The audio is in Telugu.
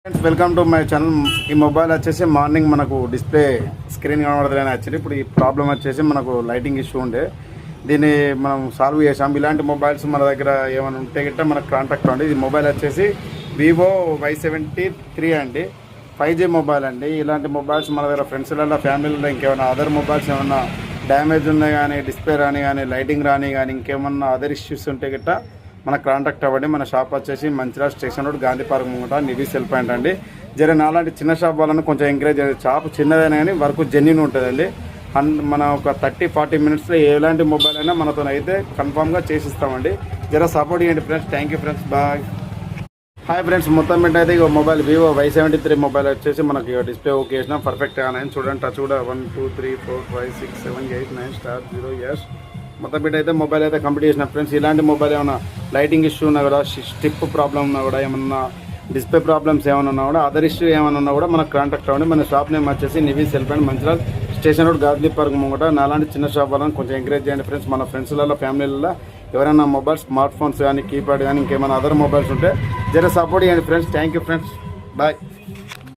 Friends welcome to my channel. ఈ మొబైల్ వచ్చేసి మార్నింగ్ మనకు డిస్ప్లే స్క్రీన్ కనబడదని యాక్చువల్లీ ఇప్పుడు ఈ ప్రాబ్లం వచ్చేసి మనకు లైటింగ్ ఇష్యూ ఉండే దీన్ని మనం సాల్వ్ చేసాం. ఇలాంటి మొబైల్స్ మన దగ్గర ఏమైనా ఉంటే గిట్ట మనకు కాంటాక్ట్ అండి. ఇది మొబైల్ వచ్చేసి వివో Y73 అండి, 5G మొబైల్ అండి. ఇలాంటి మొబైల్స్ మన దగ్గర ఫ్రెండ్స్లలో ఫ్యామిలీలో ఇంకేమైనా అదర్ మొబైల్స్ ఏమన్నా డ్యామేజ్ ఉన్నాయి కానీ డిస్ప్లే రాని కానీ లైటింగ్ రాని కానీ ఇంకేమన్నా అదర్ ఇష్యూస్ ఉంటే గిట్ట మనకు కాంటాక్ట్ అవ్వండి. మన షాప్ వచ్చేసి Mancherial station road Gandhi park ముంగట నివీ సెల్ పాయింట్ అండి. జర నాలాంటి చిన్న షాప్ వాళ్ళని కొంచెం ఎంకరేజ్ చేయాలి. షాప్ చిన్నదైనా కానీ వర్క్ జెన్యూన్ ఉంటుందండి. మన ఒక 30-40 మినిట్స్లో ఎలాంటి మొబైల్ అయినా మనతో అయితే కన్ఫామ్గా చేసిస్తామండి. జర సపోర్ట్ చేయండి friends. Thank you friends, bye. Hi friends, మొత్తం ఏంటైతే ఇక మొబైల్ వివో Y73 మొబైల్ వచ్చేసి మనకి డిస్ప్లే ఓకే చేసినా పర్ఫెక్ట్గా అని చూడండి. టచ్ కూడా 1 2 3 4 5 6 7 8 9 *0 yes మొత్తం బిట్ అయితే మొబైల్ అయితే కంప్లీట్ చేసిన ఫ్రెండ్స్. ఇలాంటి మొబైల్ ఏమైనా లైటింగ్ ఇష్యూ ఉన్నా కూడా, స్టిప్ ప్రాబ్లం ఉన్నా కూడా, ఏమన్నా డిస్ప్లే ప్రాబ్లమ్స్ ఏమైనా ఉన్నా కూడా, అదర్ ఇష్యూ ఏమైనా ఉన్నా కూడా మనకు కాంటాక్ట్ అవ్వండి. మన షాప్ నేమ్ వచ్చేసి Nivi cell point Mancherial station road Gandhi park ముంగట. నాలాంటి చిన్న షాప్ వాళ్ళని కొంచెం ఎంకరేజ్ చేయండి ఫ్రెండ్స్. మన ఫ్రెండ్స్లలో ఫ్యామిలీలలో ఎవరైనా మొబైల్ స్మార్ట్ ఫోన్స్ కానీ కీప్యాడ్ కానీ ఇంకేమైనా అదర్ మొబైల్స్ ఉంటే జర సపోర్ట్ చేయండి friends. Thank you friends, bye.